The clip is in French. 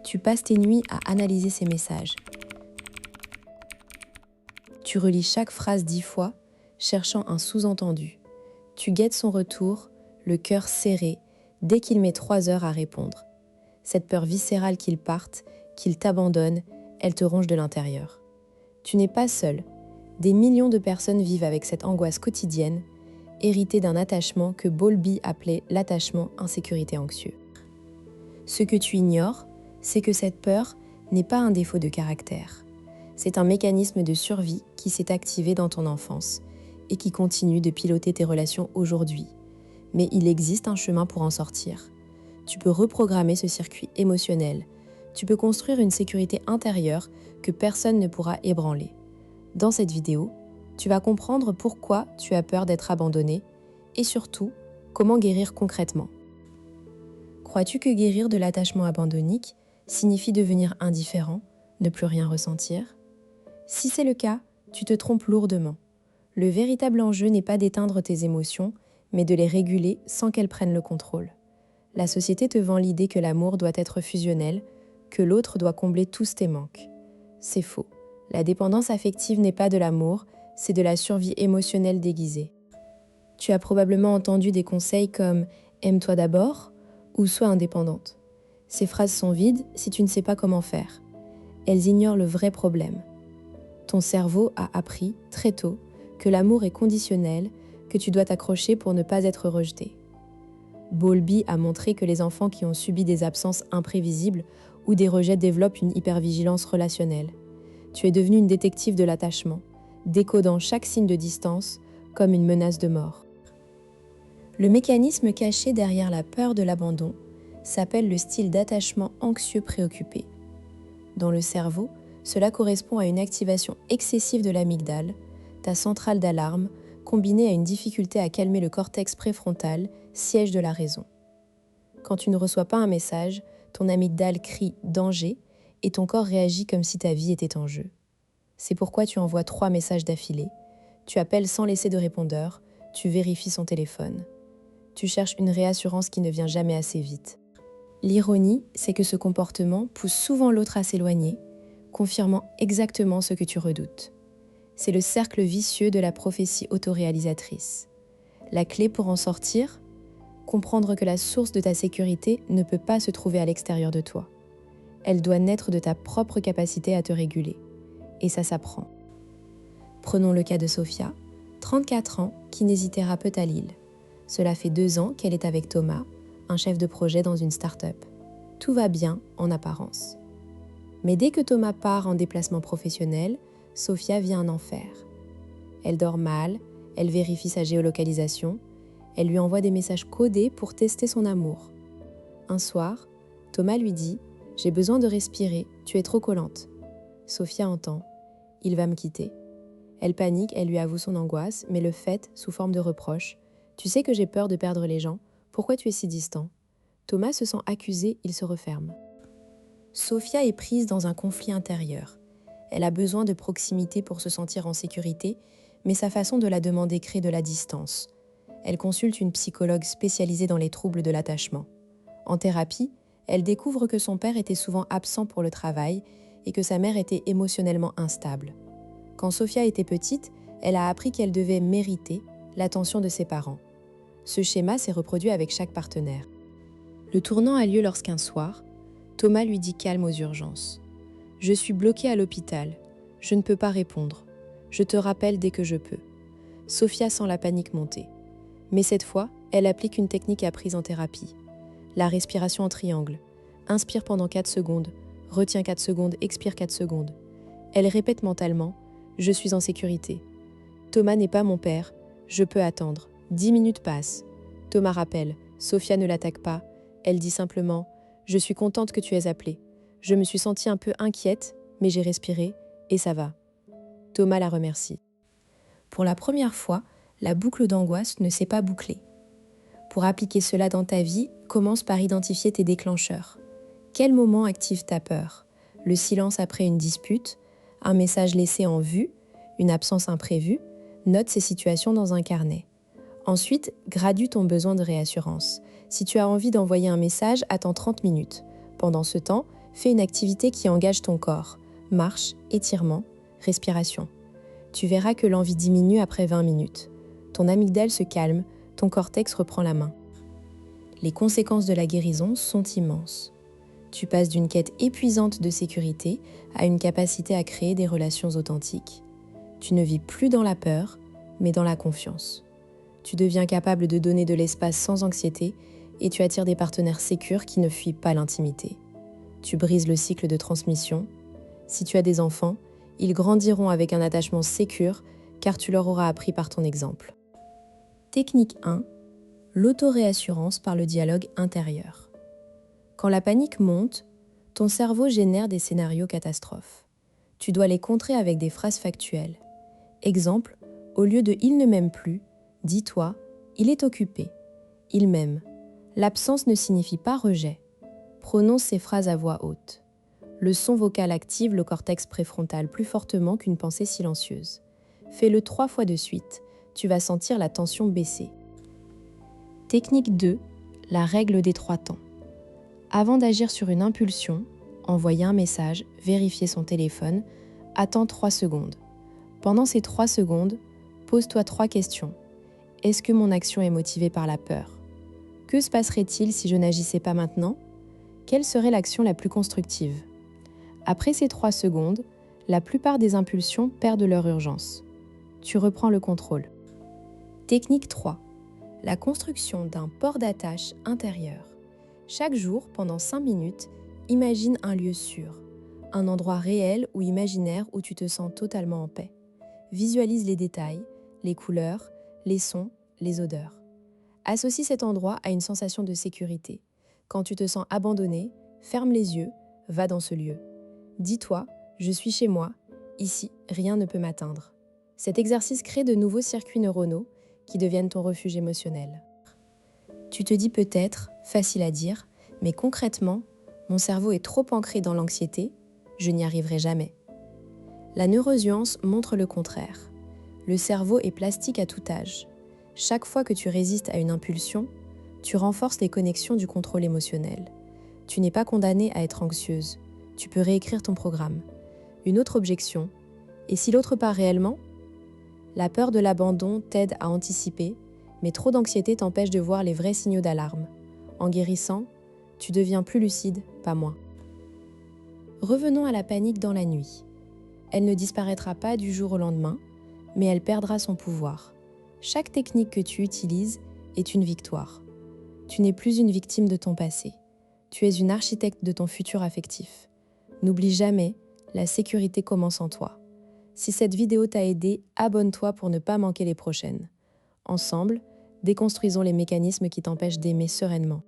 Tu passes tes nuits à analyser ces messages. Tu relis chaque phrase 10 fois, cherchant un sous-entendu. Tu guettes son retour, le cœur serré, dès qu'il met 3 heures à répondre. Cette peur viscérale qu'il parte, qu'il t'abandonne, elle te ronge de l'intérieur. Tu n'es pas seul. Des millions de personnes vivent avec cette angoisse quotidienne, héritée d'un attachement que Bowlby appelait l'attachement insécurité anxieux. Ce que tu ignores, c'est que cette peur n'est pas un défaut de caractère. C'est un mécanisme de survie qui s'est activé dans ton enfance et qui continue de piloter tes relations aujourd'hui. Mais il existe un chemin pour en sortir. Tu peux reprogrammer ce circuit émotionnel. Tu peux construire une sécurité intérieure que personne ne pourra ébranler. Dans cette vidéo, tu vas comprendre pourquoi tu as peur d'être abandonné et surtout, comment guérir concrètement. Crois-tu que guérir de l'attachement abandonnique signifie devenir indifférent, ne plus rien ressentir? Si c'est le cas, tu te trompes lourdement. Le véritable enjeu n'est pas d'éteindre tes émotions, mais de les réguler sans qu'elles prennent le contrôle. La société te vend l'idée que l'amour doit être fusionnel, que l'autre doit combler tous tes manques. C'est faux. La dépendance affective n'est pas de l'amour, c'est de la survie émotionnelle déguisée. Tu as probablement entendu des conseils comme « aime-toi d'abord » ou « sois indépendante ». Ces phrases sont vides si tu ne sais pas comment faire. Elles ignorent le vrai problème. Ton cerveau a appris, très tôt, que l'amour est conditionnel, que tu dois t'accrocher pour ne pas être rejeté. Bowlby a montré que les enfants qui ont subi des absences imprévisibles ou des rejets développent une hypervigilance relationnelle. Tu es devenu une détective de l'attachement, décodant chaque signe de distance comme une menace de mort. Le mécanisme caché derrière la peur de l'abandon s'appelle le style d'attachement anxieux préoccupé. Dans le cerveau, cela correspond à une activation excessive de l'amygdale, ta centrale d'alarme, combinée à une difficulté à calmer le cortex préfrontal, siège de la raison. Quand tu ne reçois pas un message, ton amygdale crie « danger » et ton corps réagit comme si ta vie était en jeu. C'est pourquoi tu envoies 3 messages d'affilée, tu appelles sans laisser de répondeur, tu vérifies son téléphone. Tu cherches une réassurance qui ne vient jamais assez vite. L'ironie, c'est que ce comportement pousse souvent l'autre à s'éloigner, confirmant exactement ce que tu redoutes. C'est le cercle vicieux de la prophétie autoréalisatrice. La clé pour en sortir, comprendre que la source de ta sécurité ne peut pas se trouver à l'extérieur de toi. Elle doit naître de ta propre capacité à te réguler. Et ça s'apprend. Prenons le cas de Sophia, 34 ans, kinésithérapeute peu à Lille. Cela fait 2 ans qu'elle est avec Thomas, un chef de projet dans une start-up. Tout va bien en apparence. Mais dès que Thomas part en déplacement professionnel, Sophia vit un enfer. Elle dort mal, elle vérifie sa géolocalisation, elle lui envoie des messages codés pour tester son amour. Un soir, Thomas lui dit « J'ai besoin de respirer, tu es trop collante ». Sophia entend « Il va me quitter ». Elle panique, elle lui avoue son angoisse, mais le fait, sous forme de reproche « Tu sais que j'ai peur de perdre les gens, pourquoi tu es si distant ?» Thomas se sent accusé, il se referme. Sophia est prise dans un conflit intérieur. Elle a besoin de proximité pour se sentir en sécurité, mais sa façon de la demander crée de la distance. Elle consulte une psychologue spécialisée dans les troubles de l'attachement. En thérapie, elle découvre que son père était souvent absent pour le travail et que sa mère était émotionnellement instable. Quand Sophia était petite, elle a appris qu'elle devait mériter l'attention de ses parents. Ce schéma s'est reproduit avec chaque partenaire. Le tournant a lieu lorsqu'un soir, Thomas lui dit calme aux urgences. « Je suis bloquée à l'hôpital. Je ne peux pas répondre. Je te rappelle dès que je peux. » Sophia sent la panique monter. Mais cette fois, elle applique une technique apprise en thérapie. La respiration en triangle. Inspire pendant 4 secondes, retiens 4 secondes, expire 4 secondes. Elle répète mentalement « Je suis en sécurité. Thomas n'est pas mon père. Je peux attendre. 10 minutes passent. » Thomas rappelle « Sophia ne l'attaque pas. » Elle dit simplement « Je suis contente que tu aies appelé. Je me suis sentie un peu inquiète, mais j'ai respiré et ça va. » Thomas la remercie. Pour la première fois, la boucle d'angoisse ne s'est pas bouclée. Pour appliquer cela dans ta vie, commence par identifier tes déclencheurs. Quel moment active ta peur? Le silence après une dispute, un message laissé en vue, une absence imprévue? Note ces situations dans un carnet. Ensuite, gradue ton besoin de réassurance. Si tu as envie d'envoyer un message, attends 30 minutes. Pendant ce temps, Fais une activité qui engage ton corps. Marche, étirement, respiration. Tu verras que l'envie diminue après 20 minutes. Ton amygdale se calme, ton cortex reprend la main. Les conséquences de la guérison sont immenses. Tu passes d'une quête épuisante de sécurité à une capacité à créer des relations authentiques. Tu ne vis plus dans la peur, mais dans la confiance. Tu deviens capable de donner de l'espace sans anxiété et tu attires des partenaires sécures qui ne fuient pas l'intimité. Tu brises le cycle de transmission. Si tu as des enfants, ils grandiront avec un attachement sécure car tu leur auras appris par ton exemple. Technique 1. L'autoréassurance par le dialogue intérieur. Quand la panique monte, ton cerveau génère des scénarios catastrophes. Tu dois les contrer avec des phrases factuelles. Exemple, au lieu de « il ne m'aime plus », dis-toi « il est occupé »,« il m'aime ». L'absence ne signifie pas rejet. Prononce ces phrases à voix haute. Le son vocal active le cortex préfrontal plus fortement qu'une pensée silencieuse. Fais-le 3 fois de suite. Tu vas sentir la tension baisser. Technique 2. La règle des 3 temps. Avant d'agir sur une impulsion, envoyer un message, vérifier son téléphone, attends 3 secondes. Pendant ces 3 secondes, pose-toi 3 questions. Est-ce que mon action est motivée par la peur ? Que se passerait-il si je n'agissais pas maintenant ? Quelle serait l'action la plus constructive ? Après ces 3 secondes, la plupart des impulsions perdent leur urgence. Tu reprends le contrôle. Technique 3. La construction d'un port d'attache intérieur. Chaque jour, pendant 5 minutes, imagine un lieu sûr, un endroit réel ou imaginaire où tu te sens totalement en paix. Visualise les détails, les couleurs, les sons, les odeurs. Associe cet endroit à une sensation de sécurité. Quand tu te sens abandonné, ferme les yeux, va dans ce lieu. Dis-toi, je suis chez moi, ici, rien ne peut m'atteindre. Cet exercice crée de nouveaux circuits neuronaux qui deviennent ton refuge émotionnel. Tu te dis peut-être, facile à dire, mais concrètement, mon cerveau est trop ancré dans l'anxiété, je n'y arriverai jamais. La neuroscience montre le contraire. Le cerveau est plastique à tout âge. Chaque fois que tu résistes à une impulsion, tu renforces les connexions du contrôle émotionnel. Tu n'es pas condamnée à être anxieuse. Tu peux réécrire ton programme. Une autre objection. Et si l'autre part réellement ? La peur de l'abandon t'aide à anticiper, mais trop d'anxiété t'empêche de voir les vrais signaux d'alarme. En guérissant, tu deviens plus lucide, pas moins. Revenons à la panique dans la nuit. Elle ne disparaîtra pas du jour au lendemain, mais elle perdra son pouvoir. Chaque technique que tu utilises est une victoire. Tu n'es plus une victime de ton passé. Tu es une architecte de ton futur affectif. N'oublie jamais, la sécurité commence en toi. Si cette vidéo t'a aidé, abonne-toi pour ne pas manquer les prochaines. Ensemble, déconstruisons les mécanismes qui t'empêchent d'aimer sereinement.